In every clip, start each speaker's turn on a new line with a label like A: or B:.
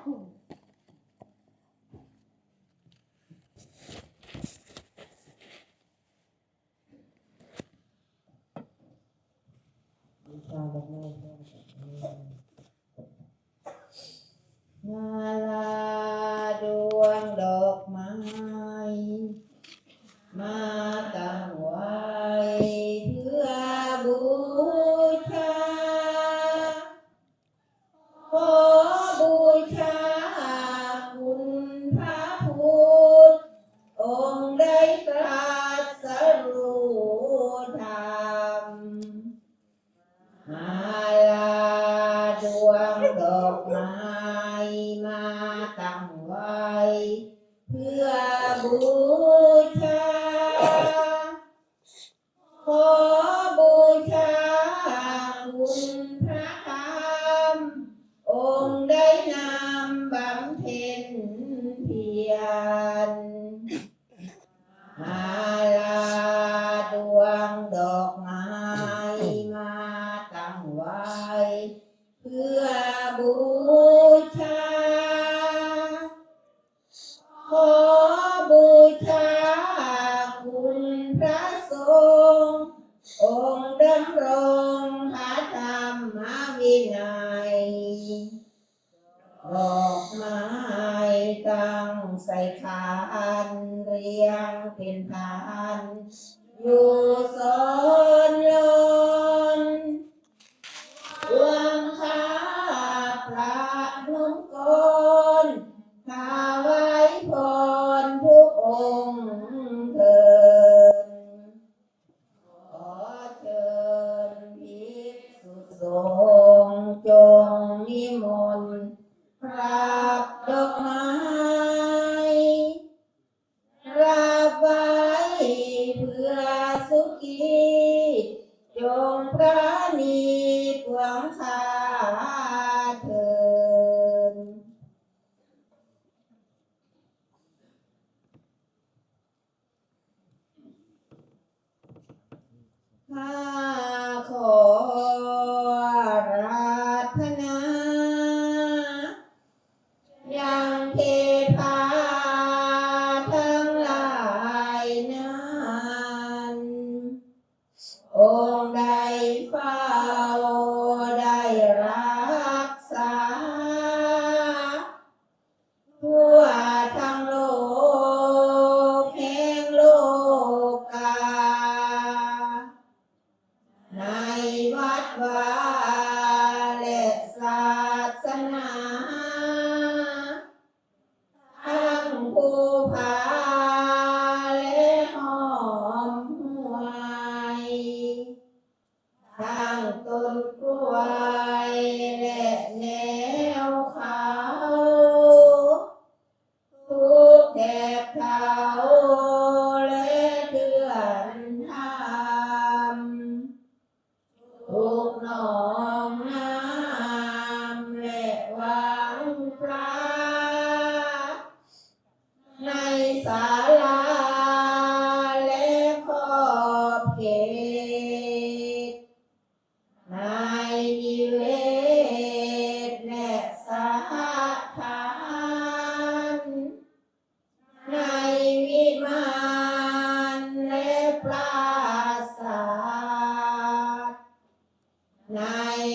A: มาลาดวงดอกไม้มาตั้งไว้เพื่อบูชาขอบูชาคุณพระพุทธองค์ได้ตรัสรู้ธรรมมาลาดวงดอกไม้มาตั้งไว้เพื่อบูชาขอบูชาคุณพระธรรมองค์ได้นำบำเพ็ญเพียรมาลาดวงดอกไม้มาตั้งไว้เพื่อบูชาขอบูชาคุณพระสงฆ์องค์ดำรงพระธรรมวินัยดอกไม้ตั้งใส่ขันเรียงเป็นพันอยู่ซ้อนลนดวงข้าพระนุ่มกลถวายพรทุกองค์เถิดขอเชิญภิกษุสงฆ์จงนิมนต์รับดอกไม้รับไว้เพื่อสุขีจงปราณีปวงข้าเถิดข้าขอราธนายังเทพาทั้งหลายนั้นองค์ใดเฝ้าได้รักษาทั่วทั้งโลกแห่งโลกาในวัดวาและศาสนาทั้งภูผาและหอมหวยทั้งต้นกล้วยและแนวเขาทุกแถบเขาและเทือนทามทุกหนองน้ำและวังพระในศาลาและขอบเขตในนิเวศและสหฐานในวิมานและปราสาทใน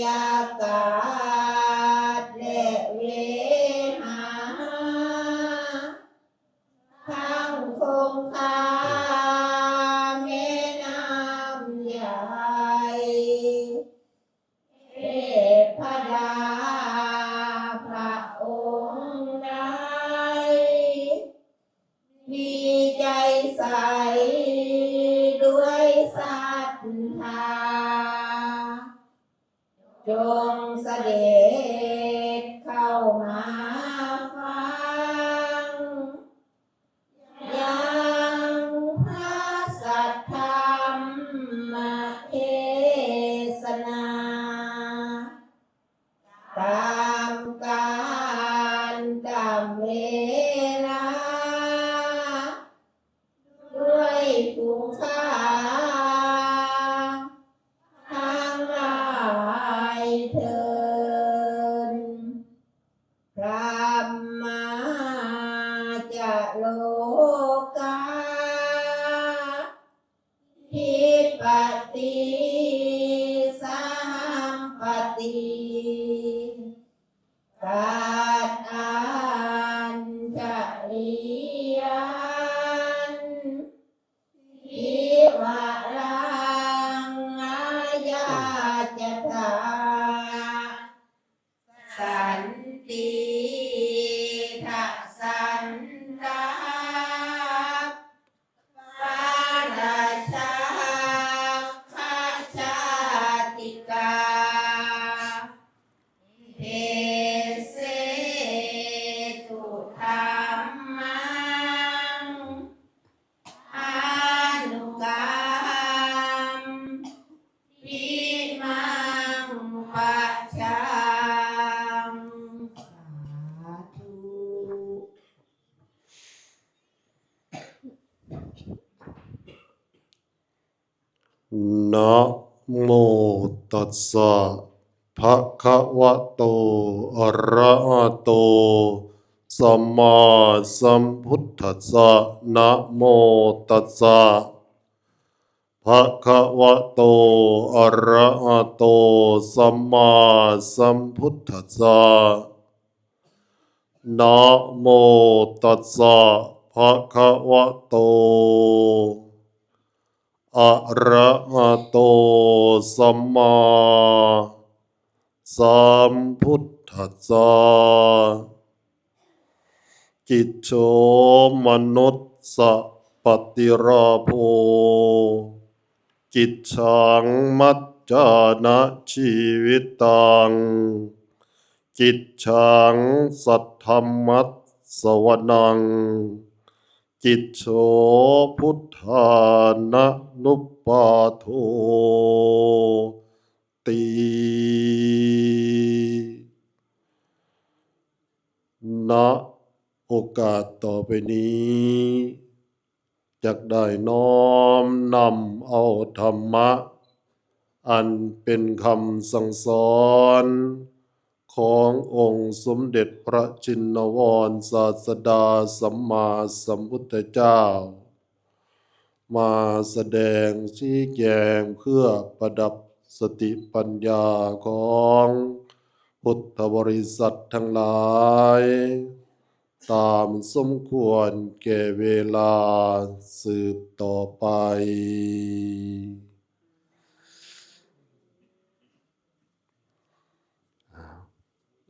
A: อากาศและเวหาทั้งคงคาแม่น้ำใหญ่เทพดาพระองค์ใดมีใจใสด้วยศรัทธาจงเสด็จเข้ามาฟังยังพระสัทธรรมเทศนาตามกาลตามเวลาด้วยภูค่าทั้งหลายเถิดพระ กาทิปติสัมปติปัฏฐานจริยันทิวรังอาญาจตาสันติทัสสันตาปาราชาคาชาติกาเทเสตุธรรมังอานุกรรมปิมังปัจจังสาธุ
B: นะโมตัสสะภะคะวะโตอะระหะโตสัมมาสัมพุทธัสสะนะโมตัสสะภะคะวะโตอะระหะโตสัมมาสัมพุทธัสสะนะโมตัสสะภะคะวะโตอะระหะโตสัมมาสัมพุทธัสสะกิจโฉมนุสสะปฏิราโภกิจฉังมัจจานะชีวิตังกิจฉังสัทธัมมัสสวนังกิจโฉพุทธานะนุปปาโทติณโอกาสต่อไปนี้จักได้น้อมนำเอาธรรมะอันเป็นคำสั่งสอนขององค์สมเด็จพระจินวรศาสดาสัมมาสัมพุทธเจ้ามาแสดงชี้แจงเพื่อประดับสติปัญญาของพุทธบริษัททั้งหลายตามสมควรแก่เวลาสืบต่อไป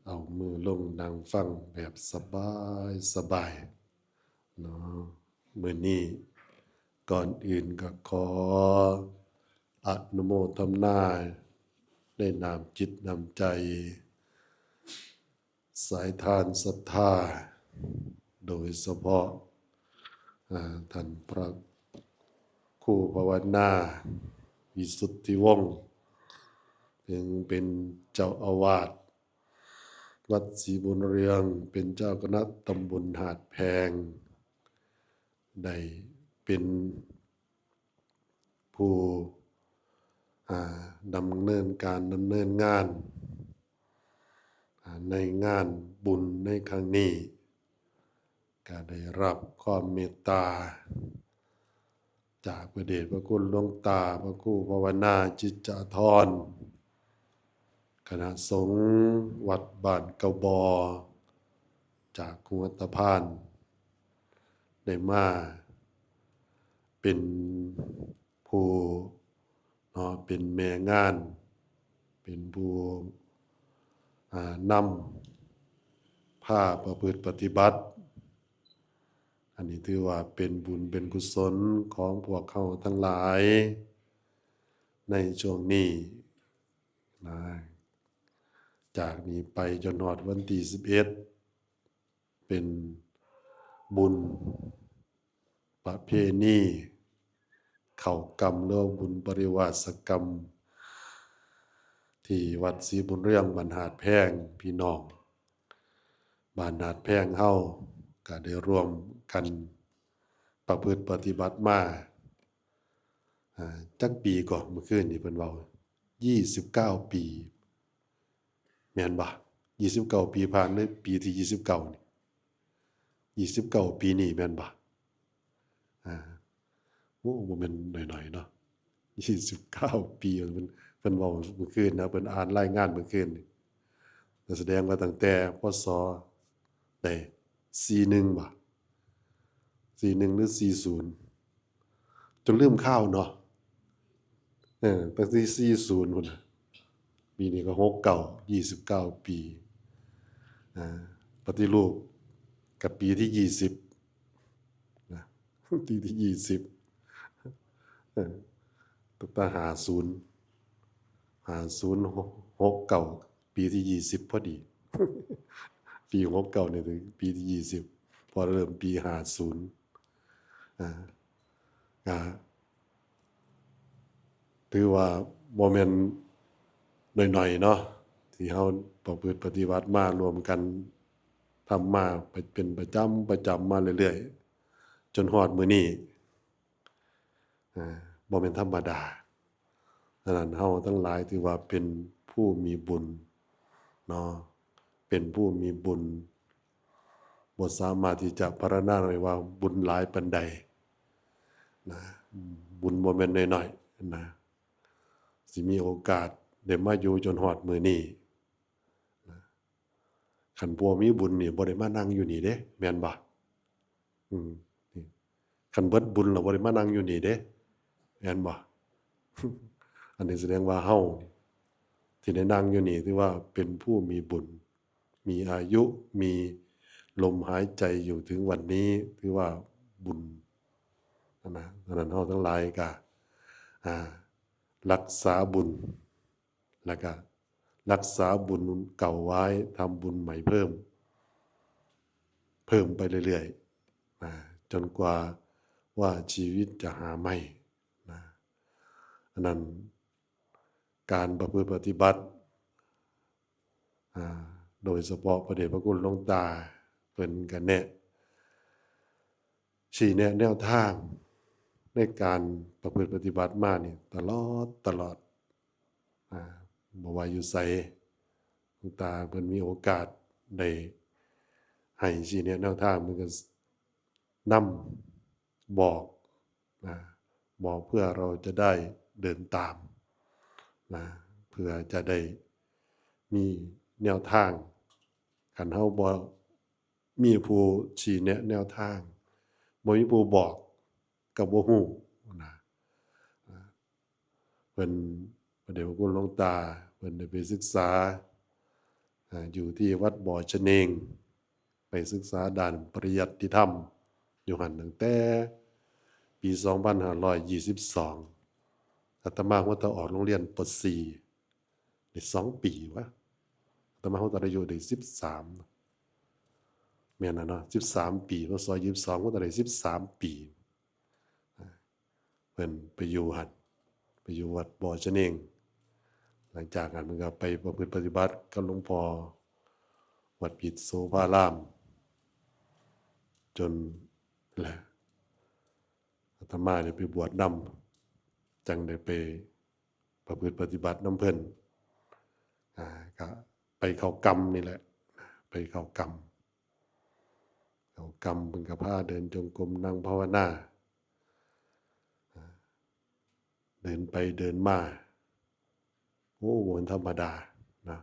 B: เอามือลงนั่งฟังแบบสบายสบายเนาะมื้อนี้ก่อนอื่นก็ขออนุโมทนาในนามจิตนามใจสายทานศรัทธาโดยเฉพาะท่านพระครูภาวนาวิสุทธิวงศ์เป็นเจ้าอาวาสวัดศรีบุญเรืองเป็นเจ้าคณะตำบลหาดแพงได้เป็นผู้ดำเนินงานในงานบุญในครั้งนี้ก็ได้รับความเมตตาจากพระเดชพระคุณหลวงตาพระครูภาวนาจิตจาธรคณะสงฆ์วัดบ้านเกาบอจากกรุงอัตตพานได้มาเป็นผู้เป็นแม่งานเป็นผู้นำพาประพฤติปฏิบัติอันนี้ถือว่าเป็นบุญเป็นกุศลของพวกเขาทั้งหลายในช่วงนี้นะจากนี้ไปจนฮอดวันที่11เป็นบุญประเพณีเข้ากรรมหรือบุญปริวาสกรรมที่วัดศรีบุญเรืองบ้านหาดแพงพี่น้องบ้านหาดแพงเฮาก็ได้ร่วมกันประพฤติปฏิบัติมาจักปีก่อนเมื่อคืนนี่เพิ่นเว้า29 ปีแม่นบ่29 ปีผ่านเลยปีที่29นี่ 29ปีนี่แม่นบ่อ่าโอ้บ่แม่นน้อยๆเนาะ29ปีเพิ่นเว้าเมื่อคืนนะเพิ่นอ่านรายงานเมื่อคืนนี่ก็แสดงว่าตั้งแต่พศใด41บ่41หรือ40จนลืมข่าวเนาะตั้งแต่40พุ่นน่ะปีนี้ก็69 29ปีอ่าปฏิรูปกับปีที่20นะปีที่20เออตั้งแต่5069ปีที่20พอดีปี69เนี่ยถึงปีที่20พอเริ่มปี50อ่าก็ถือว่าบ่แม่นน้อยๆเนาะที่เฮาประพฤติปฏิบัติมารวมกันทำมาเป็นประจำมาเรื่อยๆจนฮอดมื้อนี้บ่แม่นธรรมดาฉะนั้นเฮาทั้งหลายถือว่าเป็นผู้มีบุญเนาะเป็นผู้มีบุญบ่สามารถที่จะพรรณนาได้ว่าบุญหลายปานใดนะบุญบ่แม่นน้อยๆนะสิมีโอกาสได้มาอยู่จนฮอดมื้อนี้คันบ่มีบุญนี่บ่ได้มานั่งอยู่นี่เด้แม่นบ่นี่คันเบิดบุญแล้วบ่ได้มานั่งอยู่นี่เด้แม่นบ่ อันนี้แสดงว่าเฮาที่ได้นั่งอยู่นี่ถือว่าเป็นผู้มีบุญมีอายุมีลมหายใจอยู่ถึงวันนี้ถือว่าบุญนะฉะนั้นเฮาทั้งหลายก็รักษาบุญแล้วก็รักษาบุญเก่าไว้ทำบุญใหม่เพิ่มไปเรื่อยๆนะจนกว่าว่าชีวิตจะหาไม่นะอันนั้นการประพฤติปฏิบัติโดยเฉพาะพระเดชพระคุณหลวงตาเพิ่นก็แนะชี้แนะแนวทางในการประพฤติปฏิบัติมานี่ตลอดบ่ว่าอยู่ไสหลวงตาเพิ่นมีโอกาสได้ให้ชี้แนะแนวทางมันก็นำบอกบอกเพื่อเราจะได้เดินตามเพื่อจะได้มีแนวทางคันเฮาบ่มีผู้ชี้แนะแนวทางบ่มีผู้บอกก็บ่ฮู้นะเพิ่นพระเดชพระคุณหลวงตาเพิ่นได้ไปศึกษาอยู่ที่วัดบ่อชะเนงไปศึกษาด้านปริยัติธรรมอยู่หั่นตั้งแต่ปี2522อาตมาว่าจะออกโรงเรียนป .4 ได้2ปีวะอาตมาว่าจะได้อยู่ได้13แม่นน่ะเนาะ13ปีพศ22ว่าจะได้13ปีเพิ่นไปอยู่หั่นไปอยู่วัดบ่อชะเนงหลังจากนั้นมันก็ไปประพฤติปฏิบัติกับหลวงพ่อวัดปิดโสภารามจนแหละอาตมาได้ไปบวชนำจังได้ไปประพฤติปฏิบัตินำเพิ่นก็ไปเข้ากรรมนี่แหละไปเข้ากรรมเพิ่นก็พาเดินจงกรมนั่งภาวนาเดินไปเดินมาโอ้บ่ธรรมดานะ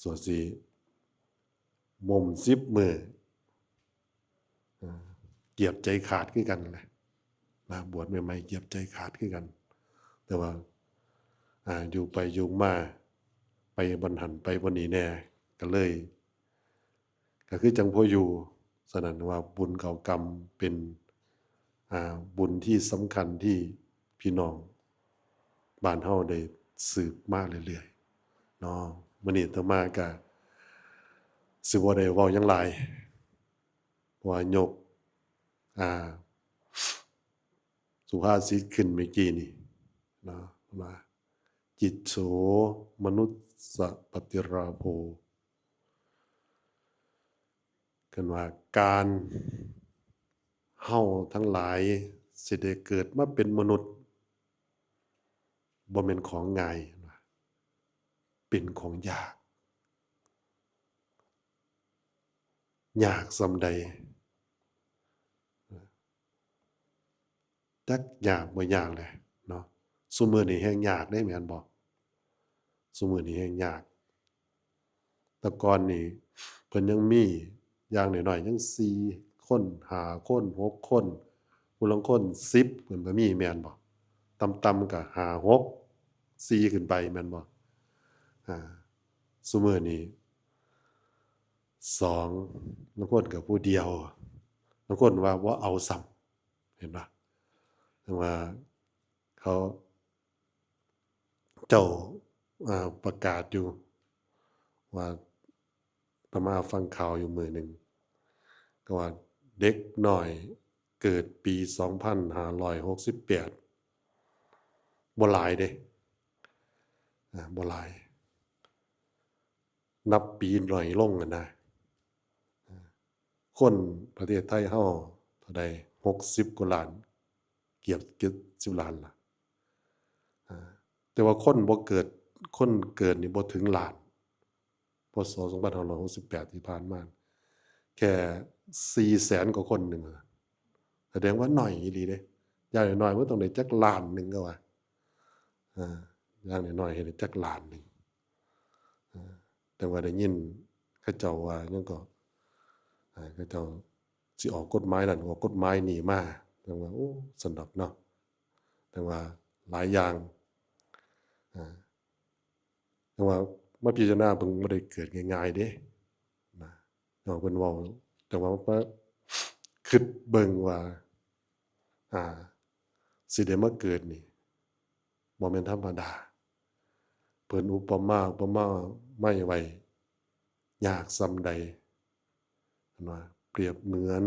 B: ส่วนสิมุม10มื้อเกียบใจขาดคือกันแหละบวชใหม่ๆเกียบใจขาดคือกันแต่ว่าอยู่ไปอยู่มาไปบ่หันไปบ่นี่แน่ก็เลยก็คือจังพออยู่ฉะนั้นว่าบุญเก่ากรรมเป็นบุญที่สำคัญที่พี่น้องบ้านเฮาได้สืบมาเรื่อยๆเนาะมื้อนี้อาตมาก็สิบ่ได้เว้าหยังหลายว่ายกสุภาษิตขึ้นเมื่อกี้นี่เนาะว่าจิตโสมนุสสะปฏิราโภกันว่าการเฮาทั้งหลายสิได้เกิดมาเป็นมนุษย์บ่แม่นของง่ายเป็นของยากส่ำใด จักยากบ่ยากแหละเนาะซุมื้อนี้แฮ่งยากเด้แม่นบ่ซุมื้อนี้แฮ่งยากแต่ก่อนนี่เพิ่นยังมีอย่างน้อยๆยัง4คน5คน6คนผู้ลางคน10เพิ่นก็มีแม่นบ่ต่ำๆก็5 6 4ขึ้นไปแม่นบ่อาซุมื้อนี้2บางคนก็ผู้เดียวบางคนว่าบ่เอาซ้ำเห็นบ่แต่ว่าเขาเจ้าประกาศอยู่ว่าอาตมาฟังข่าวอยู่มื้อหนึ่งก็ว่าเด็กน้อยเกิดปี2568บ่หลายเดะบ่หลายนับปีน้อยลงอะนะคนประเทศไทยเฮาเท่าใด60กว่าล้านเกือบ70ล้านล่ะแต่ว่าคนบ่เกิดคนเกิดนี่บ่ถึงล้านพศ2568ที่ผ่านมาแค่400,000กว่าคนหนึ่งแสดงว่าน้อยอีหลีเดะอย่างน้อยๆมันต้องได้จักล้านหนึ่งก็ว่าอย่างน้อยๆให้ได้จักล้านหนึ่งแต่ว่าได้ยินเขาเจ้าว่าหยังก็เขาเจ้าสิออกกฎหมายนั่นออกกฎหมายนี่มาแต่ว่าโอ้สนุกเนาะแต่ว่าหลายอย่างแต่ว่ามาพิจารณาเบิ่งบ่ได้เกิดง่ายๆเด้นะเนาะเพิ่นเว้าแต่ว่ามาคิดเบิ่งว่าสิได้มาเกิดนี่บ่แม่นธรรมดาเพิ่นอุปมาไม้ไว้ยากส่ำใดเห็นว่าเปรียบเหมือน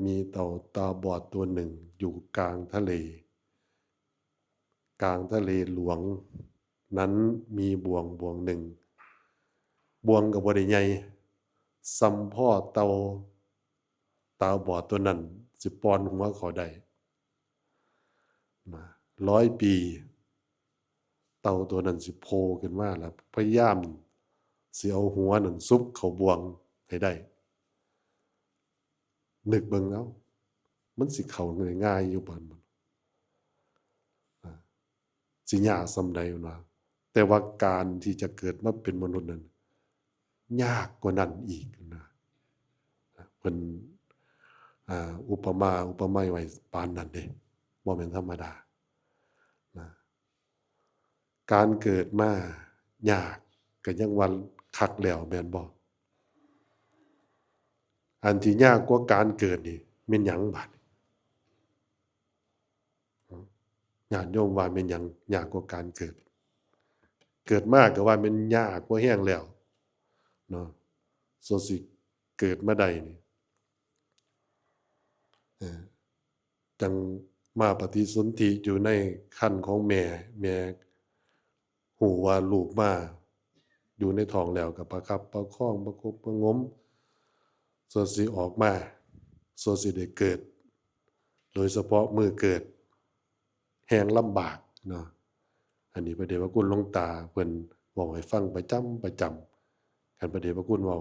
B: มีเต่าตาบอดตัวหนึ่งอยู่กลางทะเลหลวงนั้นมีบ่วงหนึ่งบ่วงก็บ่ได้ใหญ่ส่ำพ่อเต่าตาบอดตัวนั้นสิป้อนหัวเขาได้100 ปีเต่าตัวนั้นสิโผล่ขึ้นมาแล้วพยายามสิเอาหัวนั่นซุบเข้าบ่วงให้ได้นึกเบิ่งแล้วมันสิเข้าง่ายๆอยู่บ่สิยากส่ำใดวะแต่ว่าการที่จะเกิดมาเป็นมนุษย์นั้นยากกว่านั้นอีกนะเพิ่นอุปไมยไว้ปานนั้นเด้บ่แม่นธรรมดานะการเกิดมายากก็ยังว่าคักแล้วแม่นบ่อันที่ยากกว่าการเกิดนี่แม่นหยังบัดญาติโยมว่าแม่นหยังยากกว่าการเกิดเกิดมาก็ว่าแม่นยากกว่าแฮงแล้วเนาะส่วนสิเกิดมาได้นี่จังมาปฏิสนธิอยู่ในครรภ์ของแม่ฮู้ว่าลูกมาอยู่ในท้องแล้วก็ประคับประคองประคบประหงมส่วนสิออกมาส่วนสิได้เกิดโดยเฉพาะมื้อเกิดแฮงลำบากเนาะอันนี้พระเดชพระคุณหลวงตาเพิ่นเว้าให้ฟังประจำคันพระเดชพระคุณเว้า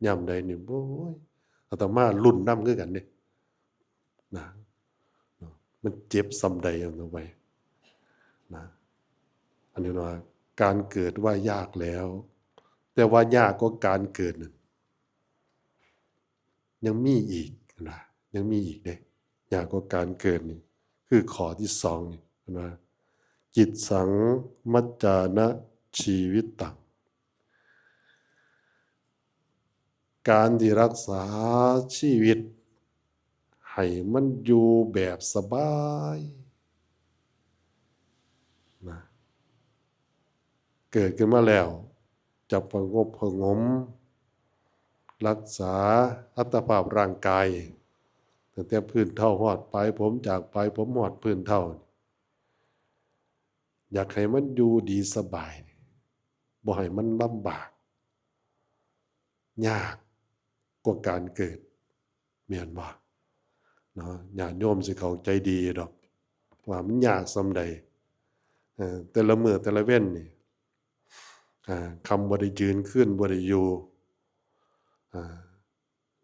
B: ยามใดนี่โอ๊ยอาตมาลุ้นนำคือกันเด้นะเนาะมันเจ็บส่ำใดเอาไว้นะอันนี้ว่าการเกิดว่ายากแล้วแต่ว่ายากกว่าการเกิดนั่นยังมีอีกนะยังมีอีกเด้ยากกว่าการเกิดนี่คือข้อที่2นี่เห็นว่าจิตสังมัจจานะชีวิตตังการที่รักษาชีวิตให้มันอยู่แบบสบายนะเกิดขึ้นมาแล้วจะประงบประหงมรักษาอัตภาพร่างกายตั้งแต่พื้นเท่าฮอดปลายผมจากปลายผมฮอดพื้นเท่าอยากให้มันอยู่ดีสบายบ่ให้มันลำบากยากกว่าการเกิดแม่นบ่เนาะญาติโยมสิเข้าใจดีดอกว่ามันยากส่ำใดแต่ละมื้อแต่ละเว้นนี่คำบ่ได้ยืนขึ้นบ่ได้อยู่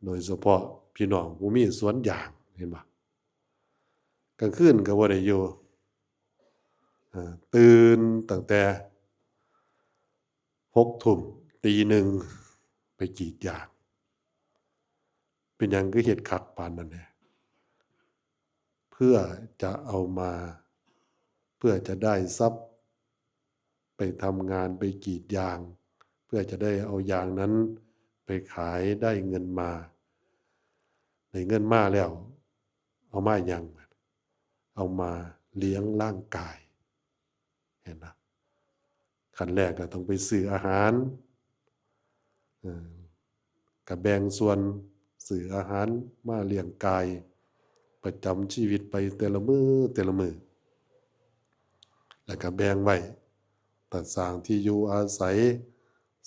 B: โดยเฉพาะพี่น้องผู้มีสวนยางเห็นบ่ กลางคืนก็บ่ได้อยู่ตื่นตั้งแต่6 ทุ่มตีหนึ่งไปกรีดยางเป็นหยังคือเฮ็ดคักปานนั้นแหละเพื่อจะเอามาเพื่อจะได้ทรัพย์ไปทำงานไปกรีดยางเพื่อจะได้เอายางนั้นไปขายได้เงินมาได้เงินมาแล้วเอามาหยังเอามาเลี้ยงร่างกายเห็นนะขั้นแรกก็ต้องไปซื้ออาหารก็แบ่งส่วนซื้ออาหารมาเลี้ยงกายประจำชีวิตไปแต่ละมื้อแล้วก็แบ่งไว้ตัดสร้างที่อยู่อาศัย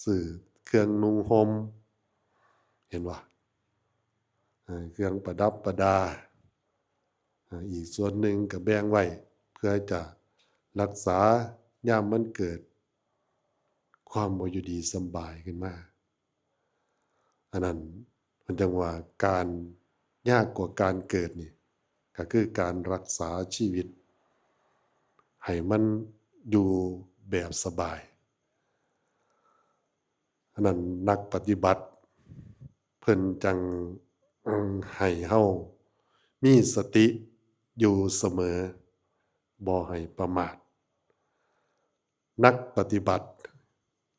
B: ซื้อเครื่องนุ่งห่มเห็นว่าเครื่องประดับประดาอีกส่วนหนึ่งก็แบ่งไว้เพื่อจะรักษายามมันเกิดความบ่อยู่ดีสำบายขึ้นมาอันนั้นมันจังว่าการยากกว่าการเกิดนี่ก็คือการรักษาชีวิตให้มันอยู่แบบสบายอันนั้นนักปฏิบัติเพิ่นจังให้เฮามีสติอยู่เสมอบ่ให้ประมาทนักปฏิบัติ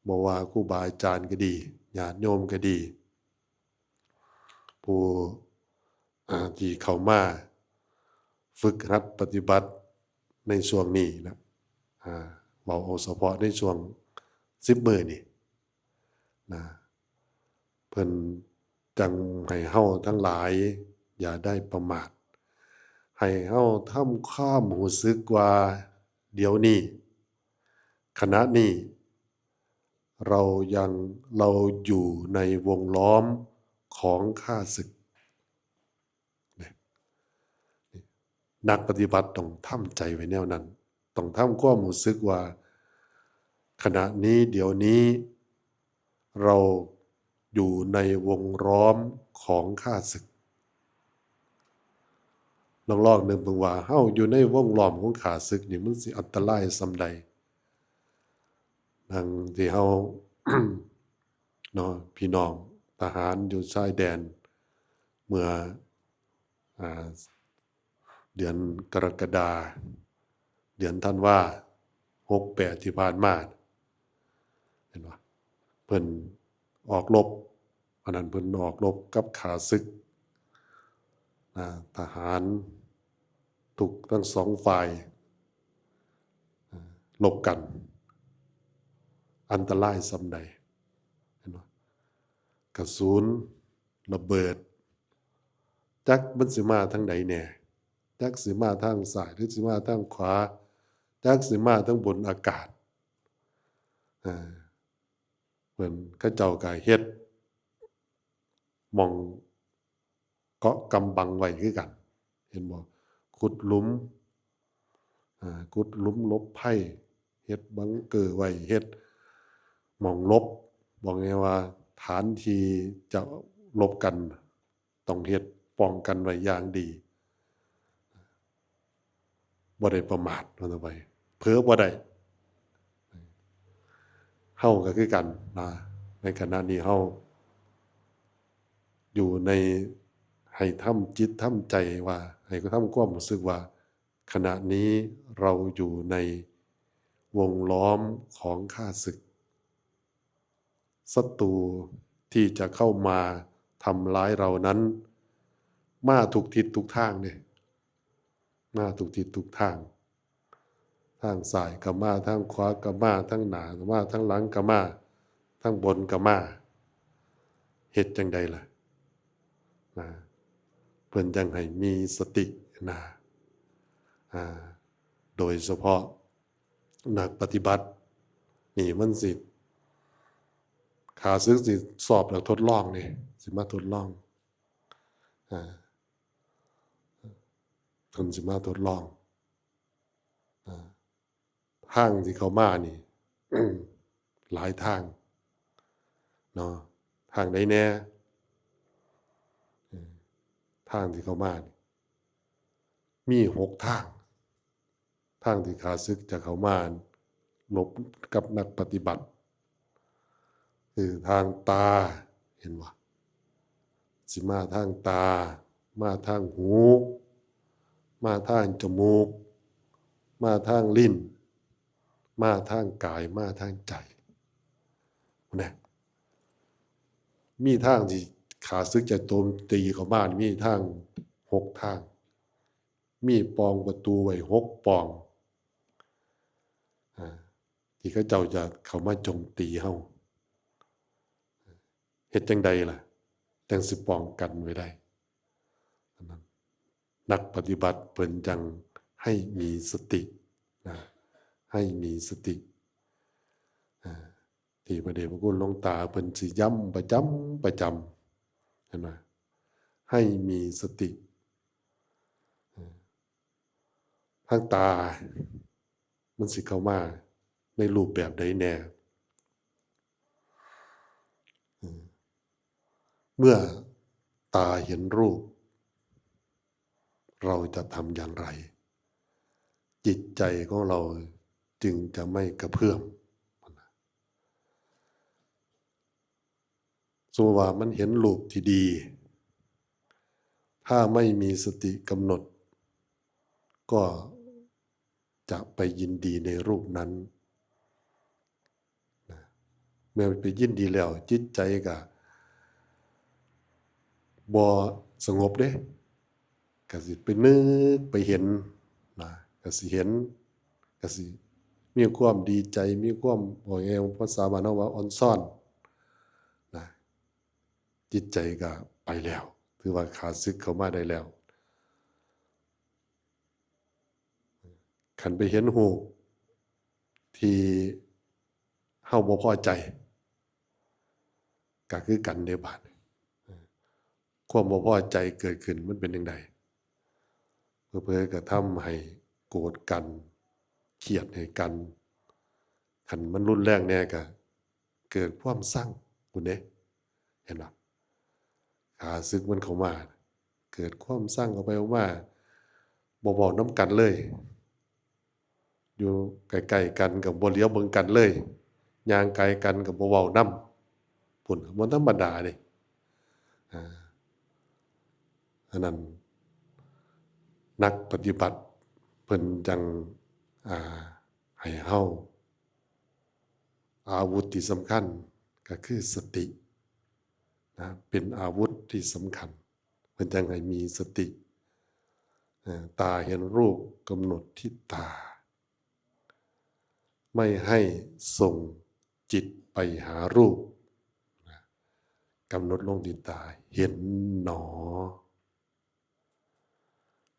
B: บ่ว่าครูบาอาจารย์ก็ดีญาติโยมก็ดีผู้ที่เข้ามาฝึกหัดปฏิบัติในช่วงนี้นะเว้าเอาเฉพาะในช่วง10 มื้อนี่นะเพิ่นจังให้เฮาทั้งหลายอย่าได้ประมาทให้เฮาทำความรู้สึกว่าเดี๋ยวนี้ขณะนี้เราอยู่ในวงล้อมของข้าศึกนักปฏิบัติต้องทำใจไว้แนวนั้นต้องทำความรู้สึกว่าขณะนี้เดี๋ยวนี้เราอยู่ในวงล้อมของข้าศึกลองนึกเบิ่งว่าเฮาอยู่ในวงล้อมของข้าศึกนี่มันสิอันตรายส่ำใดดังที่เฮา เนาะพี่น้องทหารอยู่ชายแดนเมื่อเดือนกรกฎาเดือนธันวา68ที่ผ่านมาเห็นบ่เพิ่นออกรบอันนั้นเพิ่นออกรบกับข้าศึกทหารทุกทั้งสองฝ่ายรบกันอันตรายส่ำใดเห็นบ่กระสุนระเบิดจักมันสิมาทางใดแน่จักสิมาทางซ้ายหรือสิมาทางขวาจักสิมาทางบนอากาศเพิ่นเขาเจ้าก็เฮ็ดหม้องเกาะกำบังไว้คือกันเห็นบ่ขุดหลุมหลบภัยเฮ็ดบังเกอร์ไว้เฮ็ดหม้องหลบบอกไงว่าฐานที่จะรบกันต้องเฮ็ดป้องกันไว้อย่างดีบ่ได้ประมาทว่าต่อไปเผลอบ่ได้เฮาก็คือกันนะในขณะนี้เฮาอยู่ในให้ทำจิตทำใจว่าให้ทำความรู้สึกว่าขณะนี้เราอยู่ในวงล้อมของข้าศึกศัตรูที่จะเข้ามาทำร้ายเรานั้นมาทุกทิศทุกทางเนี่ยมาทุกทิศทุกทางทางซ้ายก็มาทางขวาก็มาทางหน้าก็มาทางหลังก็มาทางบนก็มาเฮ็ดจังใดล่ะนะเพิ่นจังให้มีสตินะโดยเฉพาะนักปฏิบัตินี่มันสิข้าศึกสิสอบแล้วทดลองนี่สิมาทดลองเพิ่นสิมาทดลองทางที่เขามานี่ หลายทางเนาะทางใดแน่ทางที่เขามานี่ มี6 ทางทางที่ข้าศึกจะเข้ามาลบกับนักปฏิบัติคือทางตาเห็นบ่สิมาทางตามาทางหูมาทางจมูกมาทางลิ้นมาทางกายมาทางใจนะมีทางที่ขาศึกจะโจมตีเข้ามามีทาง6 ทางมีปองประตูไว้6 ปองที่เขาเจ้าจะเข้ามาโจมตีเฮาเฮ็ดจังใดล่ะจังสิป้องกันไว้ได้นักปฏิบัติเพิ่นจังให้มีสตินะให้มีสติที่พระเดชพระคุณหลวงตาเพิ่นสิย้ำประจำเห็นไหมให้มีสติทางตามันสิเข้ามาในรูปแบบใดแน่เมื่อตาเห็นรูปเราจะทำอย่างไรจิตใจของเราจึงจะไม่กระเพื่อมสมมติว่ามันเห็นรูปที่ดีถ้าไม่มีสติกำหนดก็จะไปยินดีในรูปนั้นเมื่อไปยินดีแล้วจิตใจก็บ่สงบเด้ก็สิไปนึกไปเห็นนะก็สิเห็นก็สิมีความดีใจมีความว่าไงภาษาบ้านเฮาว่าอ่อนซ่อนนะจิตใจก็ไปแล้วถือว่าขาดศึกเข้ามาได้แล้วคันไปเห็นรูปที่เฮาบ่พอใจก็คือกันในบาดความบ่พอใจเกิดขึ้นมันเป็นจังไดเพื่อๆก็ทำให้โกรธกันเครียดให้กันคันมันรุนแรงแน่ก็เกิดความซังพุ่นเด้เห็นบ่ขาศึกมันเข้ามาเกิดความซังเข้าไปว่าบ่เว้านำกันเลยอยู่ใกล้ๆกันก็บ่เหลียวเบิ่งกันเลยย่างไกลกันก็บ่เว้านำพุ่นมันธรรมดาเด้อันนั้นนักปฏิบัติเพิ่นจังให้เฮาอาวุธที่สำคัญก็คือสตินะเป็นอาวุธที่สำคัญเพิ่นจังให้มีสติตาเห็นรูปกำหนดที่ตาไม่ให้ส่งจิตไปหารูปกำหนดลงที่ตาเห็นหนอ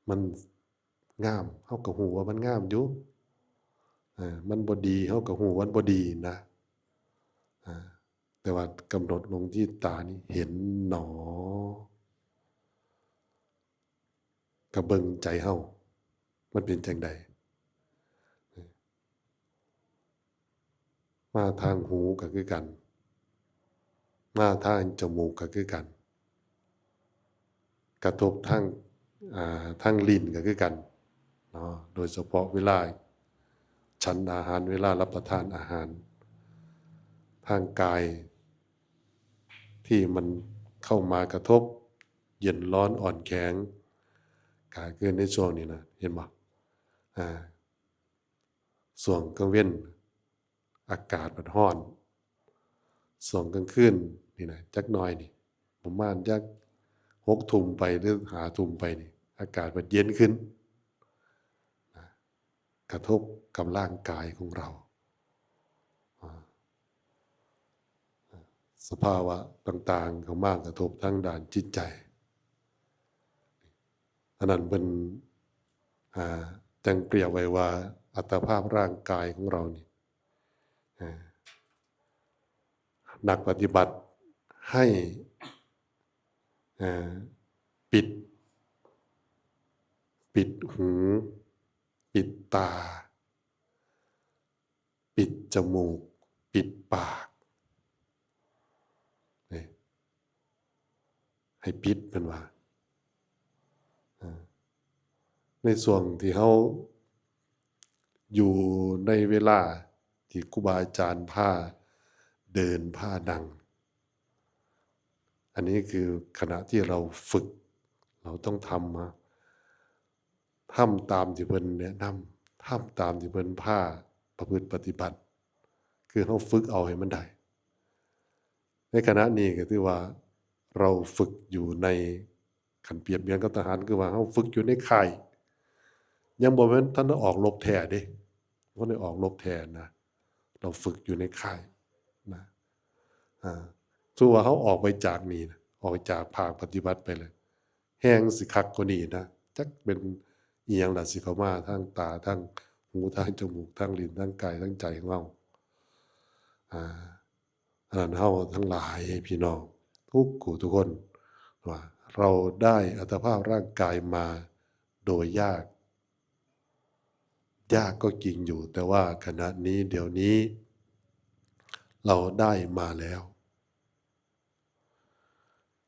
B: มันงามเฮาก็ฮู้ว่ามันงามอยู่มันบ่ดีเฮาก็ฮู้ว่ามันบ่ดีนะแต่ว่ากำหนดลงที่ตานี่เห็นหนอก็เบิ่งใจเฮามันเป็นจังใดมาทางหูก็คือกันมาทางจมูกก็คือกันกระทบทางลิ้นก็คือกันเนาะโดยเฉพาะเวลาฉันอาหารเวลารับประทานอาหารทางกายที่มันเข้ามากระทบเย็นร้อนอ่อนแข็งกายเกินในช่วงนี้นะเห็นบ่ส่วงกลางเว้นอากาศมันร้อนส่วงกลางคืนนี่นะจักหน่อยนี่ประมาณจัก6 ทุ่มไปหรือ5 ทุ่มไปนี่อากาศมันเย็นขึ้นกระทบกับร่างกายของเราสภาวะต่างๆเข้ามากระทบทางด้านจิตใจอันนั้นเป็นจังเปรียบไว้ว่าอัตภาพร่างกายของเรานี่นักปฏิบัติให้ปิดหูปิดตาปิดจมูกปิดปากให้ปิดเป็นว่า ในส่วนที่เขาอยู่ในเวลาที่ครูบาอาจารย์พาเดินพานั่งอันนี้คือขณะที่เราฝึกเราต้องทำตามที่เพิ่นแนะนำทำตามที่เพิ่นพาประพฤติปฏิบัติคือเขาฝึกเอาให้มันได้ในขณะนี้ก็คือว่าเราฝึกอยู่ในขันเปรียบเทียบกับทหารคือว่าเขาฝึกอยู่ในค่ายยังบ่แม่นท่านได้ออกรบแท้เด้บ่ได้ออกรบแท้นะเราฝึกอยู่ในค่ายนะสู้ว่าเขาออกไปจากนี่นะออกจากภาคปฏิบัติไปเลยแห้งสิคักกว่านี้นะจักเป็นอีหยังล่ะสิเข้ามาทางตาทางหูทางจมูกทางลิ้นทางกายทางใจของเราอ่าอันนั้นเฮาทั้งหลายพี่น้องทุกผู้ทุกคนว่าเราได้อัตภาพร่างกายมาโดยยากก็จริงอยู่แต่ว่าขณะนี้เดี๋ยวนี้เราได้มาแล้ว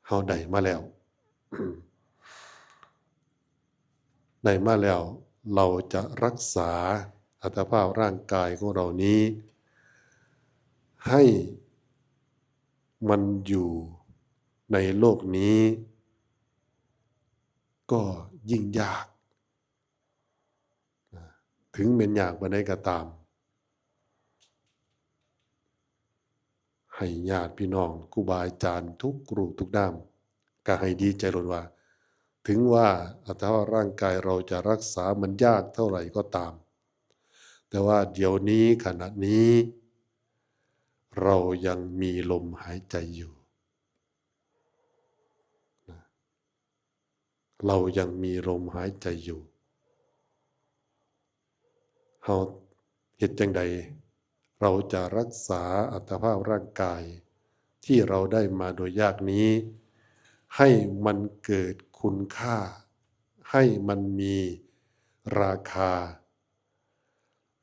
B: เฮาได้มาแล้ว ได้มาแล้วเราจะรักษาอัตภาพร่างกายของเรานี้ให้มันอยู่ในโลกนี้ก็ยิ่งยากถึงเป็นยากปานใดก็ตามให้ญาติพี่น้องครูบาอาจารย์ทุกรูปทุกด้ามก็ให้ดีใจลดว่าถึงว่าอัตภาพร่างกายเราจะรักษามันยากเท่าไหร่ก็ตามแต่ว่าเดี๋ยวนี้ขณะนี้เรายังมีลมหายใจอยู่เรายังมีลมหายใจอยู่เฮาเฮ็ดจังใดเราจะรักษาอัตภาพร่างกายที่เราได้มาโดยยากนี้ให้มันเกิดคุณค่าให้มันมีราคา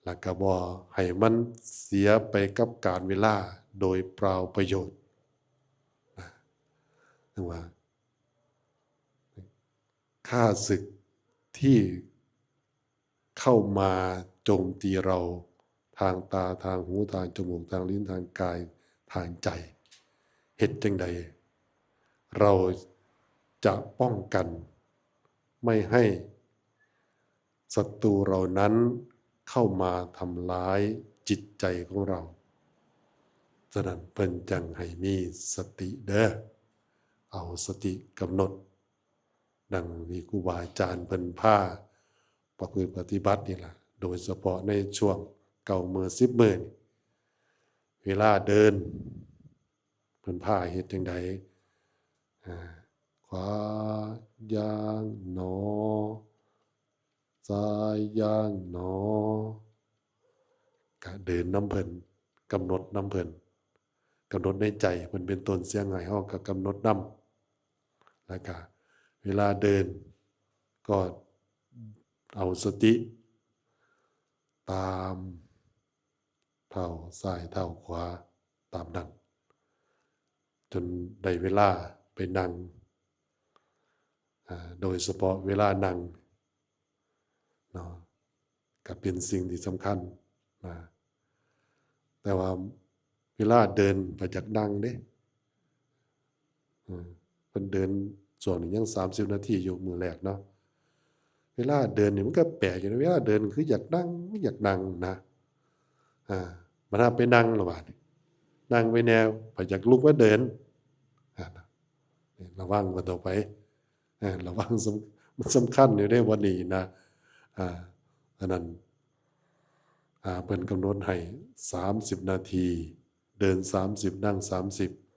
B: และก็บ่ให้มันเสียไปกับกาลเวลาโดยเปล่าประโยชน์นะว่าข้าศึกที่เข้ามาโจมตีเราทางตาทางหูทางจมูกทางลิ้นทางกายทางใจเฮ็ดจังใดเราจะป้องกันไม่ให้ศัตรูเรานั้นเข้ามาทำร้ายจิตใจของเราฉะนั้นเพิ่นจังให้มีสติเด้อเอาสติกำหนดดังที่ครูบาอาจารย์เพิ่นพาประพฤติปฏิบัตินี่ล่ะโดยเฉพาะในช่วง9 มื้อ10 มื้อนี่เวลาเดินเพิ่นพาเฮ็ดจังใดขวาย่างหนอซ้ายย่างหนอก็เดินนำเพิ่นกำหนดนำเพิ่นกำหนดในใจเพิ่นเป็นต้นเสียงให้เฮาก็กำหนดนำแล้วก็เวลาเดินก็เอาสติตามเท้าซ้ายเท้าขวาตามนั้นจนได้เวลาไปนั่งโดยเฉพาะเวลานั่งเนาะก็เป็นสิ่งที่สำคัญนะแต่ว่าเวลาเดินไปจากนั่งเด้เพิ่นเดินส่วนหนึ่งยัง30 นาทีอยู่มื้อแรกเนาะเวลาเดินนี่มันก็แปลกอยู่นะเวลาเดินคืออยากนั่งอยากนั่งนะบัดหาไปนั่งแล้วบาดนี้นั่งไปแนวไปอยากลุกมาเดินระวังกันต่อไประวังมันสำคัญอยู่ได้วันนี้นะอันนั้นเพิ่นกำหนดให้30 นาทีเดิน30นั่ง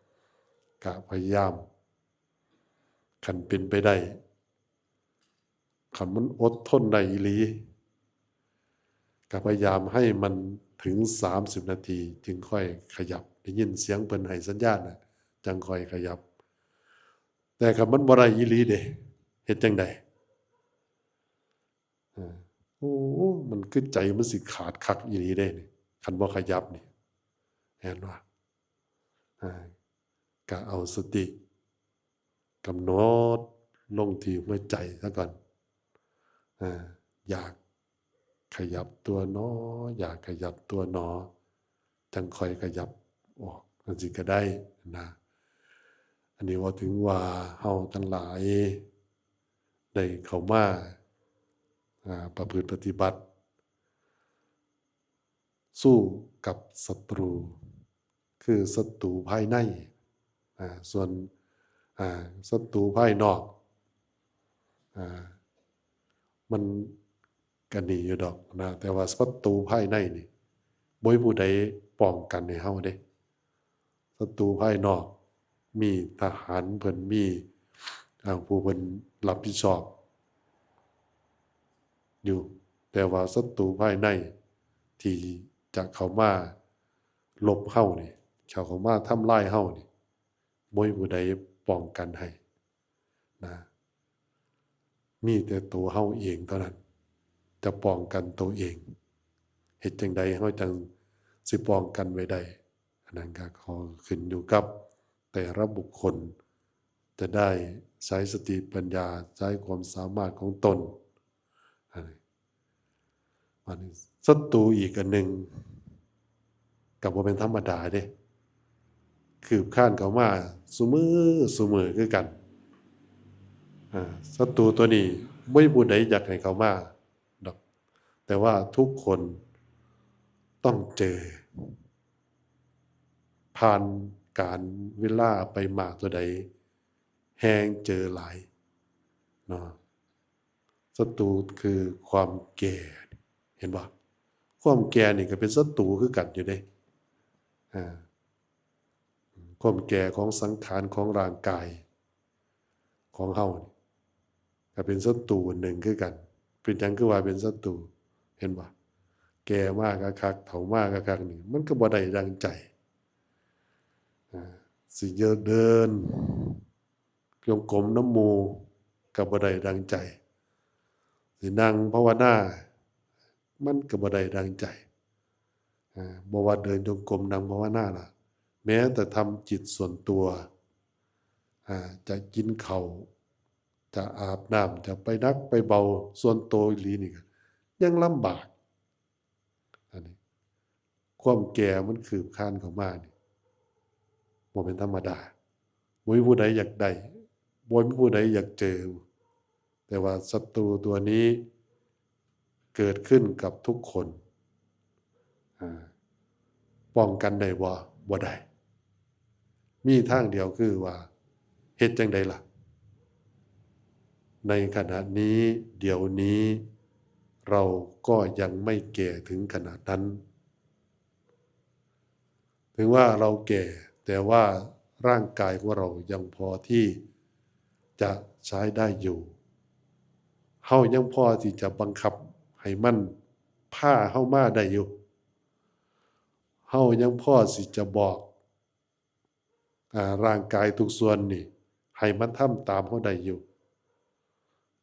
B: 30ก็พยายามคันเป็นไปได้คันมันอดทนได้อีหลีก็พยายามให้มันถึง30 นาทีจึงค่อยขยับได้ยินเสียงเพิ่นให้สัญญาณน่ะจังค่อยขยับแต่คันมันบ่ได้อีหลีเด้เฮ็ดจังได๋โอ้มันคือใจมันสิขาดคักอีหลีเด้นี่คันบ่ขยับนี่แม่นบ่ก็เอาสติกำหนดลงที่หัวใจซะก่อน อ่าอยากขยับตัวหนออยากขยับตัวหนอจังค่อยขยับออกนั่นสิก็ได้นะอันนี้ว่าถึงว่าเฮาทั้งหลายได้เข้ามาประพฤติปฏิบัติสู้กับศัตรูคือศัตรูภายในส่วนศัตรูภายนอกมันก็หนีอยู่ดอกนะแต่ว่าศัตรูภายในนี่บ่มีผู้ใดป้องกันให้เฮาเด้ศัตรูภายนอกมีทหารเพิ่นมีผู้เพิ่นรับผิดชอบอยู่แต่ว่าศัตรูภายในที่จะเข้ามาลบเฮานี่เข้ามาทำลายเฮานี่บ่มีผู้ใดป้องกันให้นะมีแต่ตัวเฮาเองเท่านั้นจะป้องกันตัวเองเฮ็ดจังใดเฮาจังสิป้องกันไว้ได้อันนั้นก็ขอขึ้นอยู่กับแต่ละบุคคลจะได้ใช้สติปัญญาใช้ความสามารถของตนอันนี้มันศัตรูอีกอันหนึ่งก็บ่เป็นธรรมดาเด้คืบคร้านเข้ามาซุมื้อคือกันศัตรูตัวนี้บ่มีผู้ใดอยากให้เข้ามาดอกแต่ว่าทุกคนต้องเจอผ่านการเวลาไปมากตัวใดแฮงเจอหลายเนาะศัตรูคือความแก่เห็นบ่ความแก่นี่ก็เป็นศัตรูคือกันอยู่เด้อ่าความแก่ของสังขารของร่างกายของเฮานี่ก็เป็นศัตรูอันหนึ่งคือกันเป็นหยังคือว่าเป็นศัตรูเห็นบ่แก่มากคักๆเฒ่ามากคักๆนี่มันก็บ่ได้ดังใจสิเดินจงกรมน้ำหมู่ก็บ่ได้ดังใจสินั่งภาวนามันก็บ่ได้ดังใจบ่ว่าเดินจงกรมนั่งภาวนาล่ะแม้แต่ทำจิตส่วนตัวจะกินข้าวจะอาบน้ำจะไปนักไปเบาส่วนตัวอีหลีนี่ก็ยังลำบากอันนี้ความแก่มันคืบคลานเข้ามานี่บ่เป็นธรรมดาบ่มีผู้ใดอยากได้บ่มีผู้ใดอยากเจอแต่ว่าศัตรูตัวนี้เกิดขึ้นกับทุกคนป้องกันได้บ่ได้มีทางเดียวคือว่าเฮ็ดจังใดล่ะในขณะนี้เดี๋ยวนี้เราก็ยังไม่แก่ถึงขนาดนั้นถึงว่าเราแก่แต่ว่าร่างกายของเรายังพอที่จะใช้ได้อยู่เฮายังพอที่จะบังคับให้มันพาเฮามาได้อยู่เฮายังพอสิจะบอกร่างกายทุกส่วนนี่ให้มันทำตามเฮาได้อยู่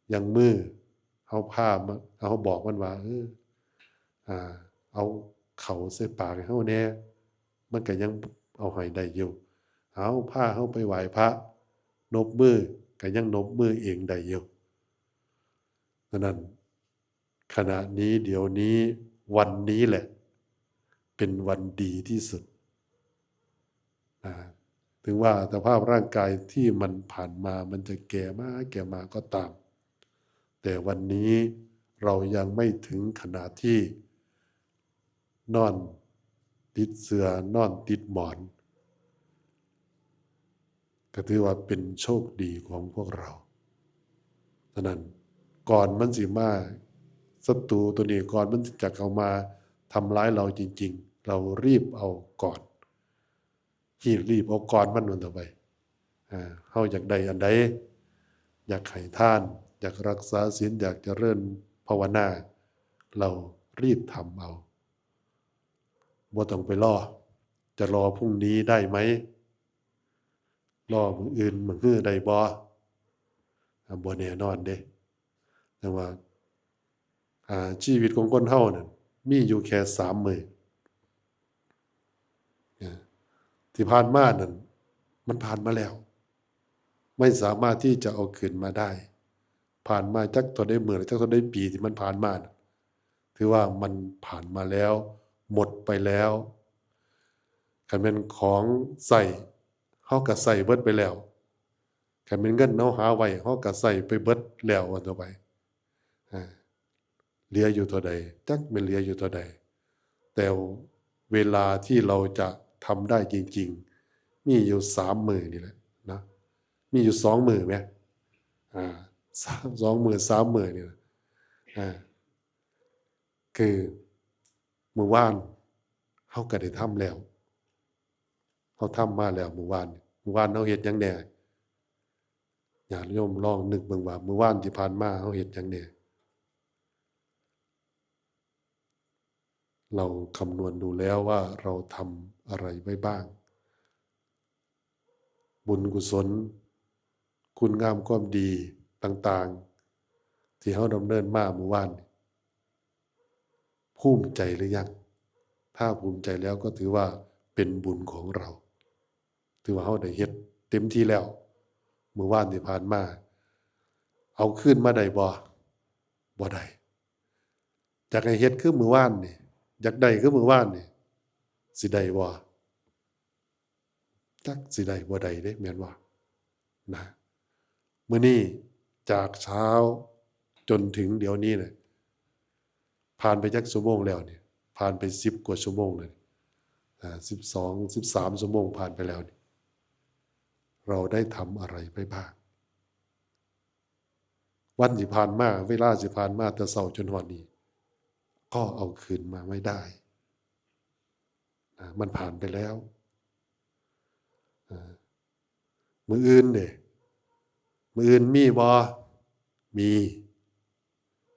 B: อย่างมือเฮาพามาเฮาบอกมันว่าเอาเข้าใส่ปากให้เฮาแหน่มันก็ยังเอาให้ได้อยู่เอาพาเฮาไปไหว้พระนบมือก็ยังนบมือเองได้อยู่ฉะนั้นขณะนี้เดี๋ยวนี้วันนี้แหละเป็นวันดีที่สุดถึงว่าสภาพร่างกายที่มันผ่านมามันจะแก่มาก็ตามแต่วันนี้เรายังไม่ถึงขนาดที่นอนติดเสื่อนอนติดหมอนก็ถือว่าเป็นโชคดีของพวกเราฉะนั้นก่อนมันสิมาศัตรูตัวนี้ก่อนมันจะเข้ามาทำร้ายเราจริงๆเรารีบเอาก่อนรีบเอาก่อนมันต่อไปเฮาอยากได้อันใดอยากให้ทานอยากรักษาศีลอยากเจริญภาวนาเรารีบทำเอาบ่ต้องไปรอจะรอพรุ่งนี้ได้ไหมรอมื้ออื่นมื้อฮื้อได้บ่แน่นอนเด้แต่ว่าชีวิตของคนเฮานั่นมีอยู่แค่3มื้อที่ผ่านมานั่นมันผ่านมาแล้วไม่สามารถที่จะเอาคืนมาได้ ผ่านมาจักตัวได้มื้อจักตัวได้ปีที่มันผ่านมาน่ะถือว่ามันผ่านมาแล้วหมดไปแล้วคันแม่นของใช้เฮาก็ใช้เบิดไปแล้วคันแม่นเงินเฮาหาไว้เฮาก็ใช้ไปเบิดแล้วว่าต่อไปอาเหลืออยู่เท่าใดจักแม่นเหลืออยู่เท่าใดแต่เวลาที่เราจะทำได้จริงๆมีอยู่3มื้อนี่แหละนะมีอยู่2มื้อแหมอา2มื้อ3มื้อนี่ล่ะอาคือมื้อวานเฮาก็ได้ทำแล้วเฮาทำมาแล้วมื้อวานเฮาเฮ็ดหยังแหน่ญาติโยมลองนึกเบิ่งว่ามื้อวานที่ผ่านมาเฮาเฮ็ดหยังแหน่เราคำนวณดูแล้วว่าเราทำอะไรไว้บ้างบุญกุศลคุณงามความดีต่างๆที่เฮาดำเนินมามื้อวานภูมิใจหรือยังถ้าภูมิใจแล้วก็ถือว่าเป็นบุญของเราถือว่าเฮาได้เฮ็ดเต็มที่แล้วมื้อวานที่ผ่านมาเอาคืนมาได้บ่ได้อยากให้เฮ็ดคือมื้อวานนี่อยากได้คือมื้อวานนี่สิได้บ่จักสิได้บ่ได้เด้แม่นบ่นะมื้อนี้จากเช้าจนถึงเดี๋ยวนี้น่ะผ่านไปจักชั่วโมงแล้วนี่ผ่านไป10กว่าชั่วโมงแล้ว12 13ชั่วโมงผ่านไปแล้วนี่เราได้ทำอะไรไปบ้างวันที่ผ่านมาเวลาที่ผ่านมาแต่เช้าจนฮอดนี้ก็เอาคืนมาไม่ได้มันผ่านไปแล้วมื้ออื่นเด้มื้ออื่นมีบ่มี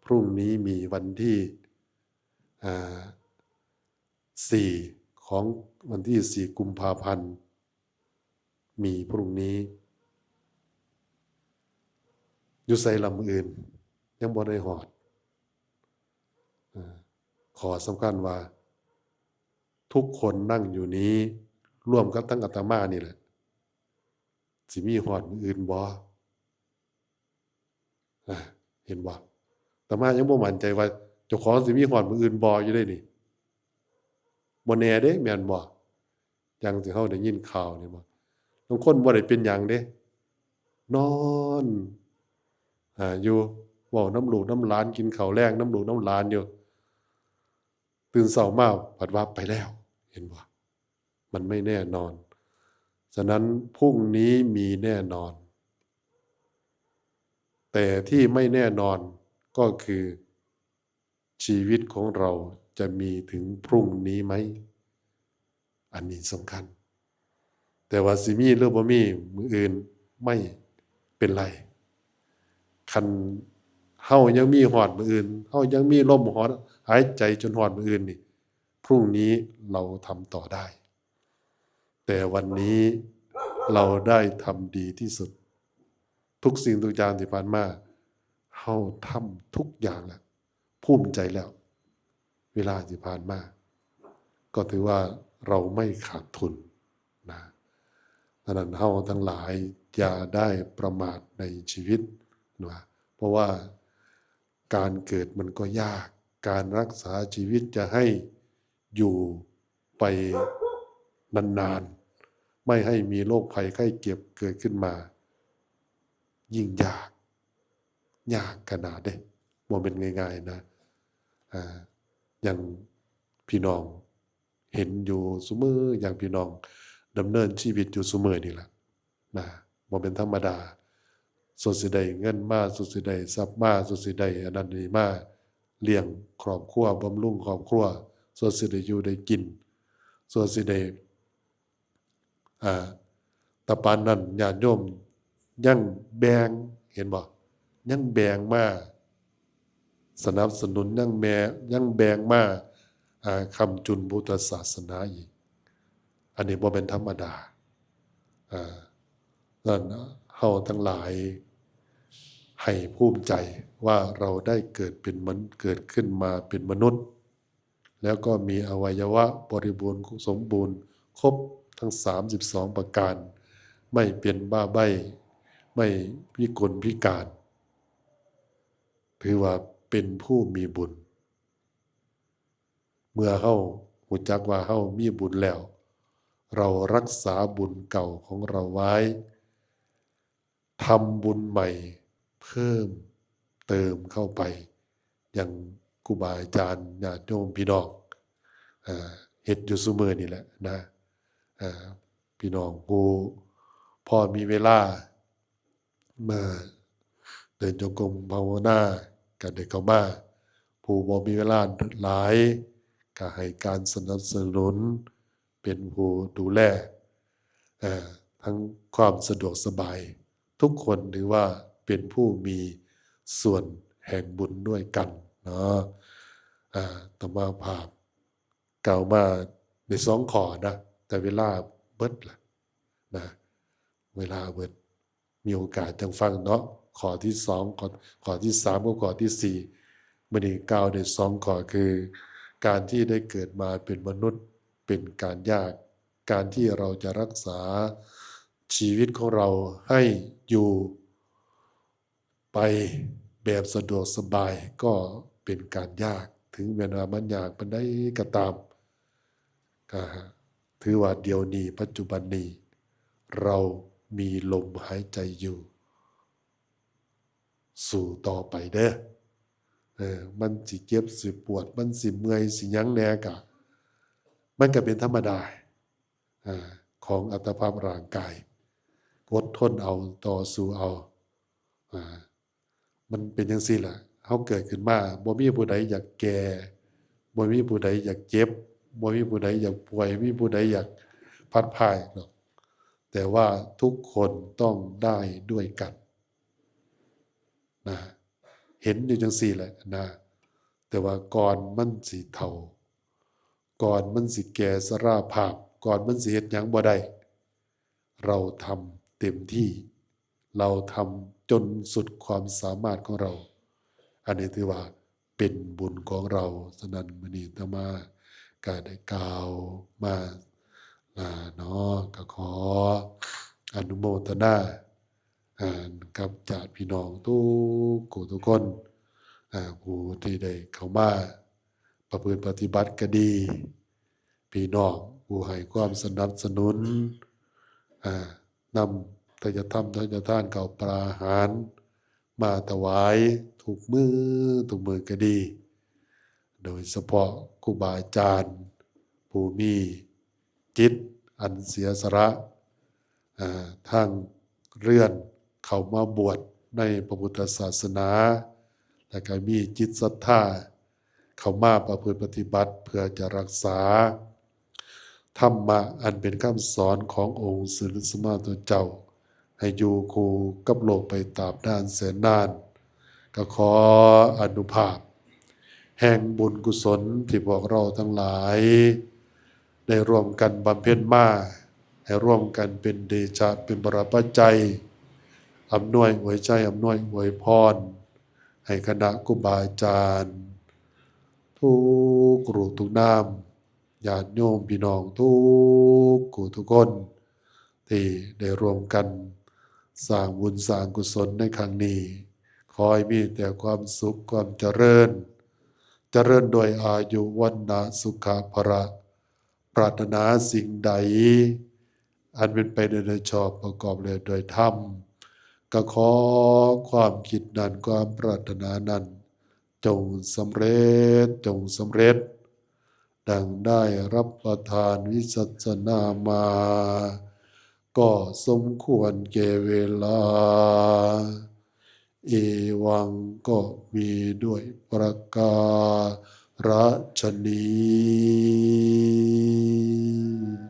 B: พรุ่งนี้มีวันที่4ของวันที่4กุมภาพันธ์มีพรุ่งนี้อยู่ไสล่ะมื้ออื่นยังบ่ได้ฮอดขอสำคัญว่าทุกคนนั่งอยู่นี้ร่วมกับทั้งอาตมานี่แหละสิมีฮอดมื้ออื่นบ่เห็นบ่อาตมายังบ่มั่นใจว่าเจ้าของสิมีฮอดมื้ออื่นบ่อยู่เดะนี่บ่แน่เดะแม่นบ่อย่างที่เฮาได้ยินข่าวนี่บ่บางคนบ่ได้เป็นหยังเดะนอนอยู่เว้าน้ำลูกน้ำหลานกินข้าวแลงน้ำลูกน้ำหลานอยู่ตื่นเช้ามาผัดว่าไปแล้วเห็นบ่มันไม่แน่นอนฉะนั้นพรุ่งนี้มีแน่นอนแต่ที่ไม่แน่นอนก็คือชีวิตของเราจะมีถึงพรุ่งนี้ไหมอันนี้สำคัญแต่ว่าสิมีหรือบ่มีมื้ออื่นไม่เป็นไรคันเฮายังมีฮอดมื้ออื่นเฮายังมีลมหายใจจนฮอดมื้ออื่นนี่พรุ่งนี้เราทำต่อได้แต่วันนี้เราได้ทำดีที่สุดทุกสิ่งทุกอย่างที่ผ่านมาเฮาทำทุกอย่างแล้วภูมิใจแล้วเวลาที่ผ่านมาก็ถือว่าเราไม่ขาดทุนนะฉะนั้นเฮาทั้งหลายอย่าได้ประมาทในชีวิตนะเพราะว่าการเกิดมันก็ยากการรักษาชีวิตจะให้อยู่ไปนานๆไม่ให้มีโรคภัยไข้เจ็บเกิดขึ้นมายิ่งยากขนาดเด้บ่แม่นง่ายๆนะอย่างพี่น้องเห็นอยู่ซุมื้ออย่างพี่น้องดำเนินชีวิตอยู่ซุมื้อนี่ล่ะนะบ่แม่นธรรมดาสุดสิได้เงินมาสุดสิได้ทรัพย์มาสุดสิได้อันนั้นนี่มาเลี้ยงครอบครัวบำรุงครอบครัวสุดสิได้อยู่ได้กินสุดสิได้แต่ปานนั้นญาติโยมยังแบ่งเห็นบ่ยังแบ่งมาสนับสนุนยังแบ่งมาคำจุนพุทธศาสนาอีกอันนี้บ่เป็นธรรมดานั่นเฮาทั้งหลายให้ภูมิใจว่าเราได้เกิดขึ้นมาเป็นมนุษย์แล้วก็มีอวัยวะบริบูรณ์สมบูรณ์ครบทั้ง32ประการไม่เป็นบ้าใบ้ไม่พิกลพิการ ถือว่าเป็นผู้มีบุญเมื่อเฮารู้จักว่าเฮามีบุญแล้วเรารักษาบุญเก่าของเราไว้ทำบุญใหม่เพิ่มเติมเข้าไปอย่างครูบาอาจารย์ญาติโยมพี่น้องเฮ็ดอยู่ซุมื้อนี่แหละนะพี่น้องผู้พอมีเวลามาเดินจงกรมภาวนาก็ได้เข้ามาผู้บ่มีเวลาหลายก็ให้การสนับสนุนเป็นผู้ดูแลทั้งความสะดวกสบายทุกคนถือว่าเป็นผู้มีส่วนแห่งบุญด้วยกันเนาะตมาภาพกล่าวมาใน2ข้อนะแต่เวลาเบิดล่ะนะเวลาเบิดมีโอกาสจังฟังเนาะข้อที่2ข้อที่3กับข้อที่4มื้อนี้กล่าวได้2ข้อคือการที่ได้เกิดมาเป็นมนุษย์เป็นการยากการที่เราจะรักษาชีวิตของเราให้อยู่ไปแบบสะดวกสบายก็เป็นการยากถึงแม้ว่ามันยากปานใดก็ตามก็ถือว่าเดี๋ยวนี้ปัจจุบันนี้เรามีลมหายใจอยู่สู่ต่อไปเด้อมันสิเจ็บสิปวดมันสิเมื่อยสิหยังแหน่ก็มันก็เป็นธรรมดาของอัตภาพร่างกายอดทนเอาต่อสู้เอามันเป็นจังซี่ล่ะเฮาเกิดขึ้นมาบ่มีผู้ใดอยากแก่บ่มีผู้ใดอยากเจ็บบ่มีผู้ใดอยากป่วยบ่มีผู้ใดอยากพัดพรากหรอกแต่ว่าทุกคนต้องได้ด้วยกันนะเห็นอยู่จังซี่แหละนะแต่ว่าก่อนมันสิเฒ่าก่อนมันสิแก่สราภาพก่อนมันสิเฮ็ดหยังบ่ได้เราทำเต็มที่เราทำจนสุดความสามารถของเราอันนี้ถือว่าเป็นบุญของเราฉะนั้นมื้อนี้อาตมาก็ได้กล่าวมาเนาะก็ขออนุโมทนากับญาติพี่น้องทุกคนผู้ที่ได้เข้ามาประพฤติปฏิบัติก็ดีพี่น้องผู้ให้ความสนับสนุนนำทายธรรมทายทานข้าวปลาอาหารมาถวายทุกมื้อก็ดีโดยเฉพาะครูบาอาจารย์ผู้มีจิตอันเสียสละทางเรือนเข้ามาบวชในพระพุทธศาสนาและก็มีจิตศรัทธาเข้ามาประพฤติปฏิบัติเพื่อจะรักษาธรรมะอันเป็นคำสอนขององค์ศิลสมาตุเจ้าให้อยู่คู่กับโลกไปตราบนานแสนนานก็ขออนุภาพแห่งบุญกุศลที่พวกเราทั้งหลายได้ร่วมกันบำเพ็ญมาให้ร่วมกันเป็นเดชะเป็นบารปัจจัยอำนวยอวยใจอำนวยอวยพรให้คณะครูบาอาจารย์ทุกรูปทุกนามญาติโยมพี่น้องทุกคู่ทุกคนที่ได้ร่วมกันสร้างบุญสร้างกุศลในครั้งนี้ขอให้มีแต่ความสุขความเจริญโดยอายุวันนะสุขะภระปรารถนาสิ่งใดอันเป็นไปโดยชอบประกอบเลยโดยธรรมก็ขอความคิดนั้นความปรารถนานั้นจงสำเร็จดังได้รับประทานวิสัชนามาก็สมควรแก่เวลาเอวังก็มีด้วยประการฉะนี้